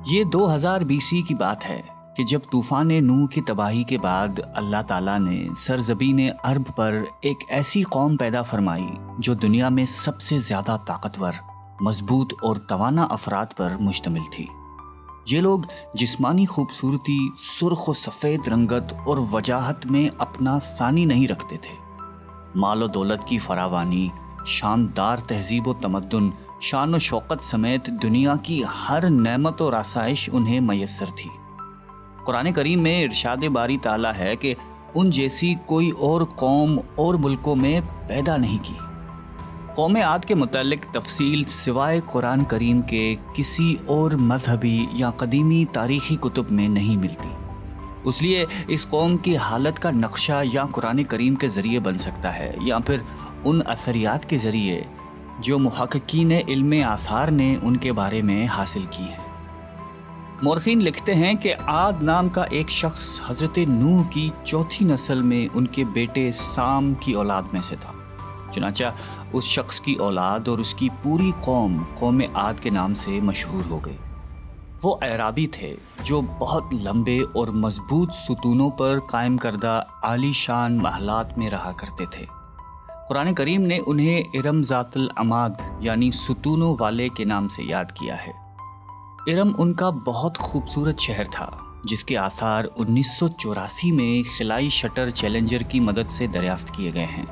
یہ 2000 BC کی بات ہے کہ جب طوفان نوح کی تباہی کے بعد اللہ تعالیٰ نے سرزمین عرب پر ایک ایسی قوم پیدا فرمائی جو دنیا میں سب سے زیادہ طاقتور، مضبوط اور توانا افراد پر مشتمل تھی۔ یہ لوگ جسمانی خوبصورتی، سرخ و سفید رنگت اور وجاہت میں اپنا ثانی نہیں رکھتے تھے۔ مال و دولت کی فراوانی، شاندار تہذیب و تمدن، شان و شوکت سمیت دنیا کی ہر نعمت اور آسائش انہیں میسر تھی۔ قرآن کریم میں ارشاد باری تعالیٰ ہے کہ ان جیسی کوئی اور قوم اور ملکوں میں پیدا نہیں کی۔ قوم عاد کے متعلق تفصیل سوائے قرآن کریم کے کسی اور مذہبی یا قدیمی تاریخی کتب میں نہیں ملتی۔ اس لیے اس قوم کی حالت کا نقشہ یا قرآن کریم کے ذریعے بن سکتا ہے یا پھر ان اثریات کے ذریعے جو محققین علم آثار نے ان کے بارے میں حاصل کی ہیں۔ مورخین لکھتے ہیں کہ عاد نام کا ایک شخص حضرت نوح کی چوتھی نسل میں ان کے بیٹے سام کی اولاد میں سے تھا۔ چنانچہ اس شخص کی اولاد اور اس کی پوری قوم عاد کے نام سے مشہور ہو گئی۔ وہ اعرابی تھے جو بہت لمبے اور مضبوط ستونوں پر قائم کردہ عالی شان محلات میں رہا کرتے تھے۔ قرآن کریم نے انہیں ارم ذات العماد یعنی ستونوں والے کے نام سے یاد کیا ہے۔ ارم ان کا بہت خوبصورت شہر تھا جس کے آثار 1984 میں خلائی شٹر چیلنجر کی مدد سے دریافت کیے گئے ہیں۔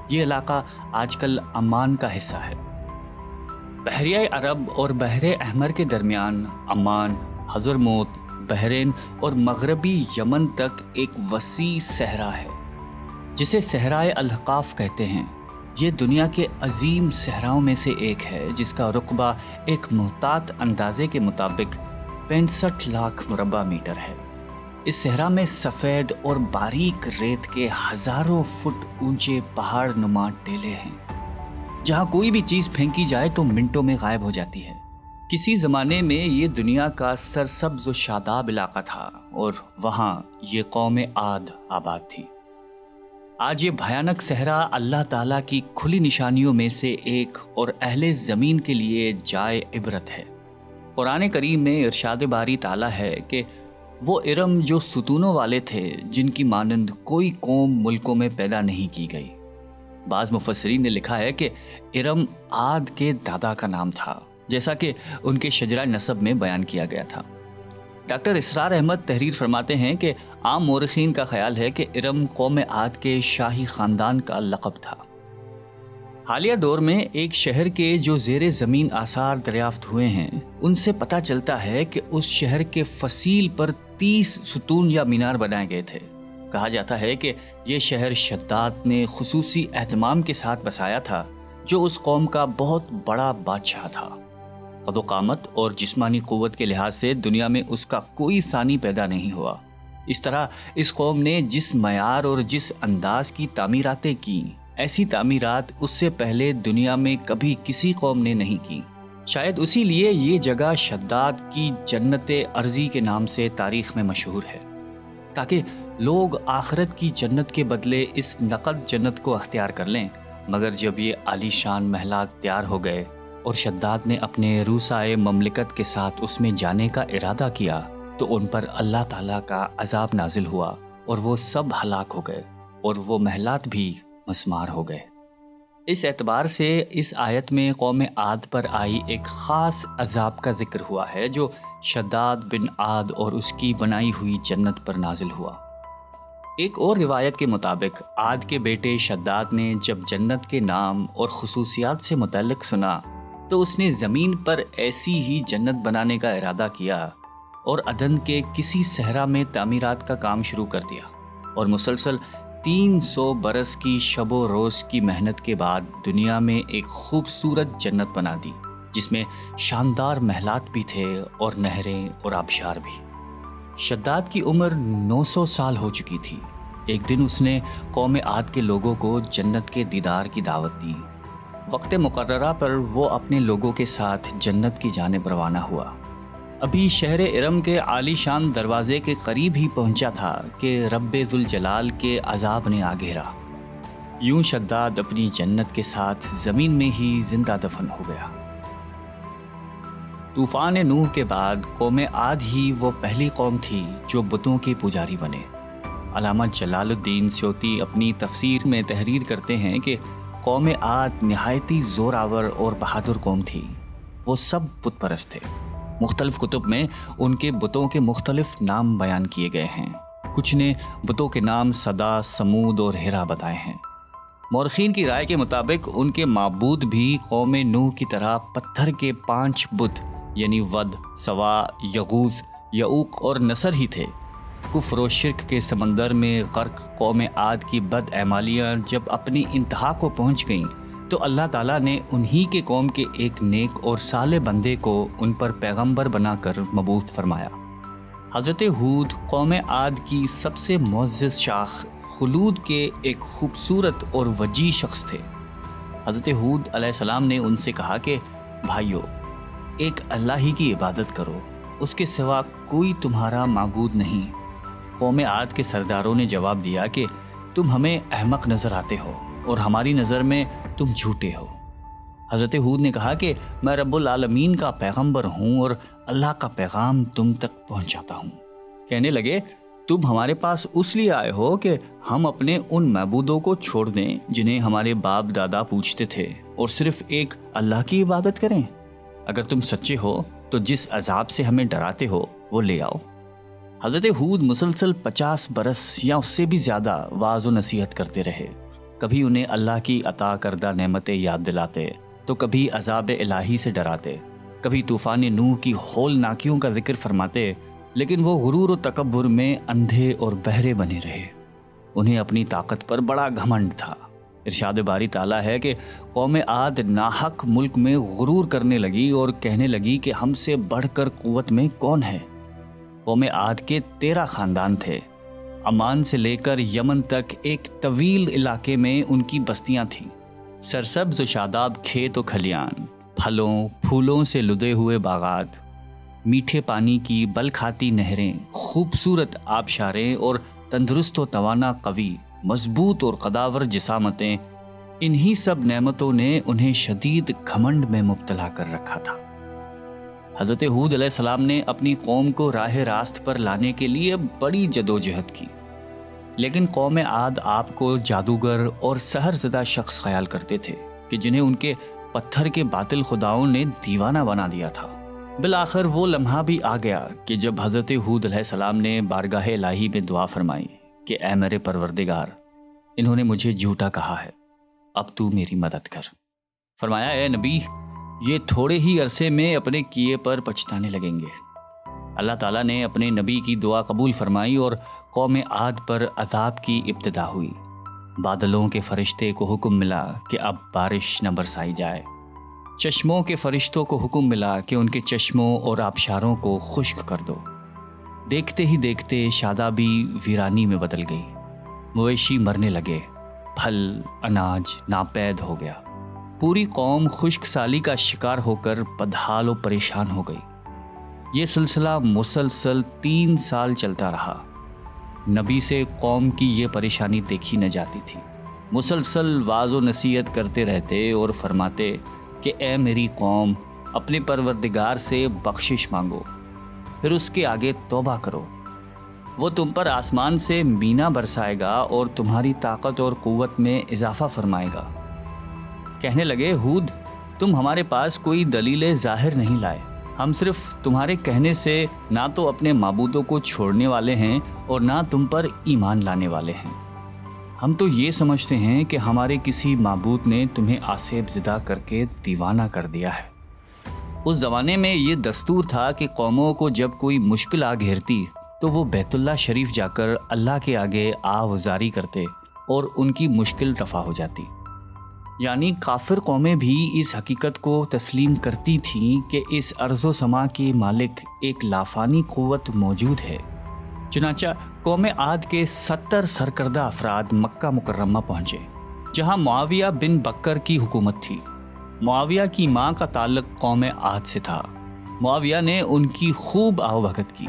یہ علاقہ آج کل عمان کا حصہ ہے۔ بحریہ عرب اور بحر احمر کے درمیان عمان، حضرموت، بحرین اور مغربی یمن تک ایک وسیع صحرا ہے جسے صحرائے الاحقاف کہتے ہیں۔ یہ دنیا کے عظیم صحراؤں میں سے ایک ہے جس کا رقبہ ایک محتاط اندازے کے مطابق 65 لاکھ مربع میٹر ہے۔ اس صحرا میں سفید اور باریک ریت کے ہزاروں فٹ اونچے پہاڑ نما ٹیلے ہیں جہاں کوئی بھی چیز پھینکی جائے تو منٹوں میں غائب ہو جاتی ہے۔ کسی زمانے میں یہ دنیا کا سرسبز و شاداب علاقہ تھا اور وہاں یہ قوم عاد آباد تھی۔ آج یہ بھیانک صحرا اللہ تعالیٰ کی کھلی نشانیوں میں سے ایک اور اہل زمین کے لیے جائے عبرت ہے۔ قرآن کریم میں ارشاد باری تعالیٰ ہے کہ وہ ارم جو ستونوں والے تھے جن کی مانند کوئی قوم ملکوں میں پیدا نہیں کی گئی۔ بعض مفسرین نے لکھا ہے کہ ارم عاد کے دادا کا نام تھا جیسا کہ ان کے شجرہ نسب میں بیان کیا گیا تھا۔ ڈاکٹر اسرار احمد تحریر فرماتے ہیں کہ عام مورخین کا خیال ہے کہ ارم قوم عاد کے شاہی خاندان کا لقب تھا۔ حالیہ دور میں ایک شہر کے جو زیر زمین آثار دریافت ہوئے ہیں ان سے پتہ چلتا ہے کہ اس شہر کے فصیل پر 30 ستون یا مینار بنائے گئے تھے۔ کہا جاتا ہے کہ یہ شہر شداد نے خصوصی اہتمام کے ساتھ بسایا تھا جو اس قوم کا بہت بڑا بادشاہ تھا۔ قد و قامت اور جسمانی قوت کے لحاظ سے دنیا میں اس کا کوئی ثانی پیدا نہیں ہوا۔ اس طرح اس قوم نے جس معیار اور جس انداز کی تعمیراتیں کی، ایسی تعمیرات اس سے پہلے دنیا میں کبھی کسی قوم نے نہیں کی۔ شاید اسی لیے یہ جگہ شداد کی جنت ارضی کے نام سے تاریخ میں مشہور ہے، تاکہ لوگ آخرت کی جنت کے بدلے اس نقد جنت کو اختیار کر لیں۔ مگر جب یہ عالی شان محلات تیار ہو گئے اور شداد نے اپنے روسائے مملکت کے ساتھ اس میں جانے کا ارادہ کیا تو ان پر اللہ تعالیٰ کا عذاب نازل ہوا اور وہ سب ہلاک ہو گئے اور وہ محلات بھی مسمار ہو گئے۔ اس اعتبار سے اس آیت میں قوم عاد پر آئی ایک خاص عذاب کا ذکر ہوا ہے جو شداد بن عاد اور اس کی بنائی ہوئی جنت پر نازل ہوا۔ ایک اور روایت کے مطابق عاد کے بیٹے شداد نے جب جنت کے نام اور خصوصیات سے متعلق سنا تو اس نے زمین پر ایسی ہی جنت بنانے کا ارادہ کیا اور عدن کے کسی صحرا میں تعمیرات کا کام شروع کر دیا اور مسلسل 300 برس کی شب و روز کی محنت کے بعد دنیا میں ایک خوبصورت جنت بنا دی جس میں شاندار محلات بھی تھے اور نہریں اور آبشار بھی۔ شداد کی عمر 900 سال ہو چکی تھی۔ ایک دن اس نے قوم عاد کے لوگوں کو جنت کے دیدار کی دعوت دی۔ وقت مقررہ پر وہ اپنے لوگوں کے ساتھ جنت کی جانب روانہ ہوا۔ ابھی شہر ارم کے عالی شان دروازے کے قریب ہی پہنچا تھا کہ رب ذوالجلال کے عذاب نے آ گھیرا۔ یوں شداد اپنی جنت کے ساتھ زمین میں ہی زندہ دفن ہو گیا۔ طوفان نوح کے بعد قوم عاد ہی وہ پہلی قوم تھی جو بتوں کے پجاری بنے۔ علامہ جلال الدین سیوطی اپنی تفسیر میں تحریر کرتے ہیں کہ قوم عاد نہایتی زور آور اور بہادر قوم تھی۔ وہ سب بت پرست تھے۔ مختلف کتب میں ان کے بتوں کے مختلف نام بیان کیے گئے ہیں۔ کچھ نے بتوں کے نام صدا، سمود اور ہیرا بتائے ہیں۔ مورخین کی رائے کے مطابق ان کے معبود بھی قوم نوح کی طرح پتھر کے 5 بت یعنی ود، سوا، یغوث، یعوق اور نصر ہی تھے۔ کفر و شرک کے سمندر میں غرق قوم عاد کی بد اعمالیاں جب اپنی انتہا کو پہنچ گئیں تو اللہ تعالیٰ نے انہی کے قوم کے ایک نیک اور صالح بندے کو ان پر پیغمبر بنا کر مبعوث فرمایا۔ حضرت ہود قوم عاد کی سب سے معزز شاخ خلود کے ایک خوبصورت اور وجیح شخص تھے۔ حضرت ہود علیہ السلام نے ان سے کہا کہ بھائیو، ایک اللہ ہی کی عبادت کرو، اس کے سوا کوئی تمہارا معبود نہیں۔ قوم عاد کے سرداروں نے جواب دیا کہ تم ہمیں احمق نظر آتے ہو اور ہماری نظر میں تم جھوٹے ہو۔ حضرت ہود نے کہا کہ میں رب العالمین کا پیغمبر ہوں اور اللہ کا پیغام تم تک پہنچاتا ہوں۔ کہنے لگے تم ہمارے پاس اس لیے آئے ہو کہ ہم اپنے ان معبودوں کو چھوڑ دیں جنہیں ہمارے باپ دادا پوجتے تھے اور صرف ایک اللہ کی عبادت کریں؟ اگر تم سچے ہو تو جس عذاب سے ہمیں ڈراتے ہو وہ لے آؤ۔ حضرت ہود مسلسل 50 برس یا اس سے بھی زیادہ واعظ و نصیحت کرتے رہے۔ کبھی انہیں اللہ کی عطا کردہ نعمتیں یاد دلاتے تو کبھی عذاب الہی سے ڈراتے، کبھی طوفان نوح کی ہولناکیوں کا ذکر فرماتے، لیکن وہ غرور و تکبر میں اندھے اور بہرے بنے رہے۔ انہیں اپنی طاقت پر بڑا گھمنڈ تھا۔ ارشاد باری تعالیٰ ہے کہ قوم عاد ناحق ملک میں غرور کرنے لگی اور کہنے لگی کہ ہم سے بڑھ کر قوت میں کون ہے۔ قوم عاد کے 13 خاندان تھے۔ عمان سے لے کر یمن تک ایک طویل علاقے میں ان کی بستیاں تھیں۔ سرسبز و شاداب کھیت و کھلیان، پھلوں پھولوں سے لدے ہوئے باغات، میٹھے پانی کی بل کھاتی نہریں، خوبصورت آبشاریں اور تندرست و توانا قوی، مضبوط اور قداور جسامتیں، انہی سب نعمتوں نے انہیں شدید گھمنڈ میں مبتلا کر رکھا تھا۔ حضرت ہود علیہ السلام نے اپنی قوم کو راہ راست پر لانے کے لیے بڑی جدوجہد کی، لیکن قوم عاد آپ کو جادوگر اور سحر زدہ شخص خیال کرتے تھے کہ جنہیں ان کے پتھر کے باطل خداؤں نے دیوانہ بنا دیا تھا۔ بالآخر وہ لمحہ بھی آ گیا کہ جب حضرت ہود علیہ السلام نے بارگاہ الہی میں دعا فرمائی کہ اے میرے پروردگار، انہوں نے مجھے جھوٹا کہا ہے، اب تو میری مدد کر۔ فرمایا اے نبی، یہ تھوڑے ہی عرصے میں اپنے کیے پر پچھتانے لگیں گے۔ اللہ تعالیٰ نے اپنے نبی کی دعا قبول فرمائی اور قوم عاد پر عذاب کی ابتدا ہوئی۔ بادلوں کے فرشتے کو حکم ملا کہ اب بارش نہ برسائی جائے۔ چشموں کے فرشتوں کو حکم ملا کہ ان کے چشموں اور آبشاروں کو خشک کر دو۔ دیکھتے ہی دیکھتے شادابی ویرانی میں بدل گئی، مویشی مرنے لگے، پھل اناج ناپید ہو گیا۔ پوری قوم خشک سالی کا شکار ہو کر بدحال و پریشان ہو گئی۔ یہ سلسلہ مسلسل 3 سال چلتا رہا۔ نبی سے قوم کی یہ پریشانی دیکھی نہ جاتی تھی۔ مسلسل واعظ و نصیحت کرتے رہتے اور فرماتے کہ اے میری قوم، اپنے پروردگار سے بخشش مانگو، پھر اس کے آگے توبہ کرو، وہ تم پر آسمان سے مینا برسائے گا اور تمہاری طاقت اور قوت میں اضافہ فرمائے گا۔ کہنے لگے ہود، تم ہمارے پاس کوئی دلیل ظاہر نہیں لائے، ہم صرف تمہارے کہنے سے نہ تو اپنے معبودوں کو چھوڑنے والے ہیں اور نہ تم پر ایمان لانے والے ہیں۔ ہم تو یہ سمجھتے ہیں کہ ہمارے کسی معبود نے تمہیں آسیب زدہ کر کے دیوانہ کر دیا ہے۔ اس زمانے میں یہ دستور تھا کہ قوموں کو جب کوئی مشکل آ گھیرتی تو وہ بیت اللہ شریف جا کر اللہ کے آگے آوازاری کرتے اور ان کی مشکل رفع ہو جاتی۔ یعنی کافر قومیں بھی اس حقیقت کو تسلیم کرتی تھیں کہ اس ارض و سما کے مالک ایک لافانی قوت موجود ہے۔ چنانچہ قوم عاد کے 70 سرکردہ افراد مکہ مکرمہ پہنچے، جہاں معاویہ بن بکر کی حکومت تھی۔ معاویہ کی ماں کا تعلق قوم عاد سے تھا۔ معاویہ نے ان کی خوب آؤبھگت کی۔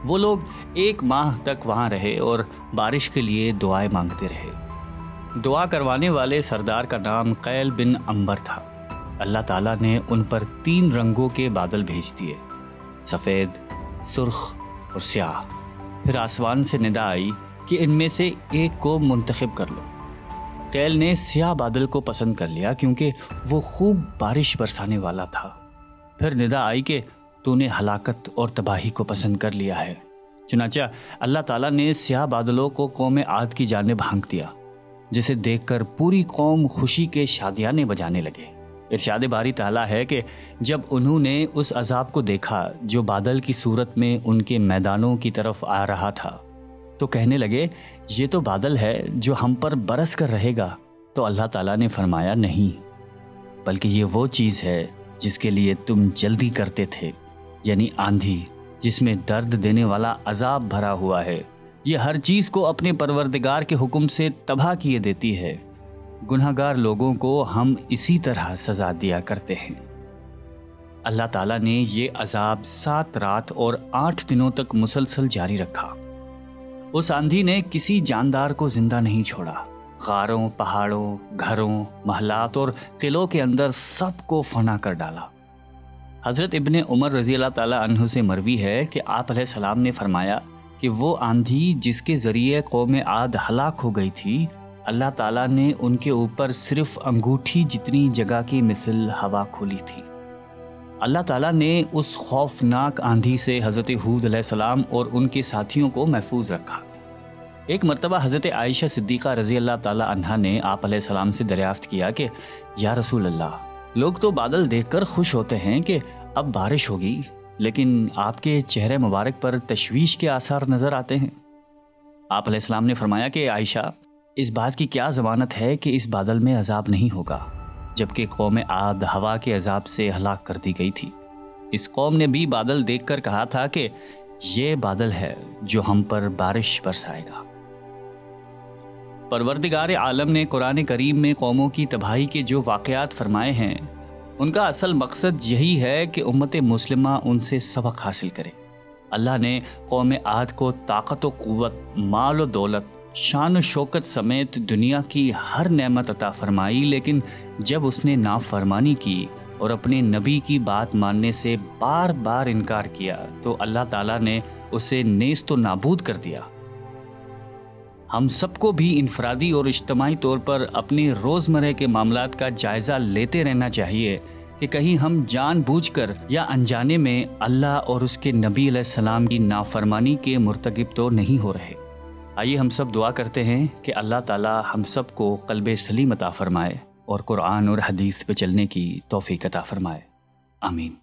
وہ لوگ 1 ماہ تک وہاں رہے اور بارش کے لیے دعائیں مانگتے رہے۔ دعا کروانے والے سردار کا نام قیل بن عنبر تھا۔ اللہ تعالیٰ نے ان پر 3 رنگوں کے بادل بھیج دیے، سفید، سرخ اور سیاہ۔ پھر آسمان سے ندا آئی کہ ان میں سے ایک کو منتخب کر لو۔ قیل نے سیاہ بادل کو پسند کر لیا کیونکہ وہ خوب بارش برسانے والا تھا۔ پھر ندا آئی کہ تو نے ہلاکت اور تباہی کو پسند کر لیا ہے۔ چنانچہ اللہ تعالیٰ نے سیاہ بادلوں کو قوم عاد کی جانب ہانک دیا، جسے دیکھ کر پوری قوم خوشی کے شادیانے بجانے لگے۔ ارشاد باری تعالیٰ ہے کہ جب انہوں نے اس عذاب کو دیکھا جو بادل کی صورت میں ان کے میدانوں کی طرف آ رہا تھا، تو کہنے لگے یہ تو بادل ہے جو ہم پر برس کر رہے گا۔ تو اللہ تعالیٰ نے فرمایا نہیں، بلکہ یہ وہ چیز ہے جس کے لیے تم جلدی کرتے تھے، یعنی آندھی جس میں درد دینے والا عذاب بھرا ہوا ہے۔ یہ ہر چیز کو اپنے پروردگار کے حکم سے تباہ کیے دیتی ہے۔ گناہگار لوگوں کو ہم اسی طرح سزا دیا کرتے ہیں۔ اللہ تعالیٰ نے یہ عذاب 7 رات اور 8 دنوں تک مسلسل جاری رکھا۔ اس آندھی نے کسی جاندار کو زندہ نہیں چھوڑا۔ غاروں، پہاڑوں، گھروں، محلات اور قلعوں کے اندر سب کو فنا کر ڈالا۔ حضرت ابن عمر رضی اللہ تعالیٰ عنہ سے مروی ہے کہ آپ علیہ السلام نے فرمایا کہ وہ آندھی جس کے ذریعے قوم عاد ہلاک ہو گئی تھی، اللہ تعالیٰ نے ان کے اوپر صرف انگوٹھی جتنی جگہ کی مثل ہوا کھولی تھی۔ اللہ تعالیٰ نے اس خوفناک آندھی سے حضرت ہود علیہ السلام اور ان کے ساتھیوں کو محفوظ رکھا۔ ایک مرتبہ حضرت عائشہ صدیقہ رضی اللہ تعالیٰ عنہا نے آپ علیہ السلام سے دریافت کیا کہ یا رسول اللہ، لوگ تو بادل دیکھ کر خوش ہوتے ہیں کہ اب بارش ہوگی، لیکن آپ کے چہرے مبارک پر تشویش کے آثار نظر آتے ہیں۔ آپ علیہ السلام نے فرمایا کہ عائشہ، اس بات کی کیا ضمانت ہے کہ اس بادل میں عذاب نہیں ہوگا، جبکہ قوم عاد ہوا کے عذاب سے ہلاک کر دی گئی تھی۔ اس قوم نے بھی بادل دیکھ کر کہا تھا کہ یہ بادل ہے جو ہم پر بارش برسائے گا۔ پروردگار عالم نے قرآن کریم میں قوموں کی تباہی کے جو واقعات فرمائے ہیں، ان کا اصل مقصد یہی ہے کہ امت مسلمہ ان سے سبق حاصل کرے۔ اللہ نے قوم عاد کو طاقت و قوت، مال و دولت، شان و شوکت سمیت دنیا کی ہر نعمت عطا فرمائی، لیکن جب اس نے نافرمانی کی اور اپنے نبی کی بات ماننے سے بار بار انکار کیا تو اللہ تعالیٰ نے اسے نیست و نابود کر دیا۔ ہم سب کو بھی انفرادی اور اجتماعی طور پر اپنے روزمرہ کے معاملات کا جائزہ لیتے رہنا چاہیے کہ کہیں ہم جان بوجھ کر یا انجانے میں اللہ اور اس کے نبی علیہ السلام کی نافرمانی کے مرتکب تو نہیں ہو رہے۔ آئیے ہم سب دعا کرتے ہیں کہ اللہ تعالی ہم سب کو قلب سلیم عطا فرمائے اور قرآن اور حدیث پہ چلنے کی توفیق عطا فرمائے۔ آمین۔